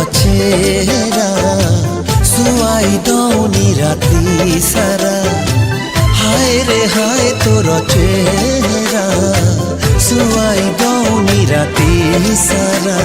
चेहरा सुआई दौनी राती सारा। हाय रे हाय तोर चेहरा सुआई दौनी राती सारा।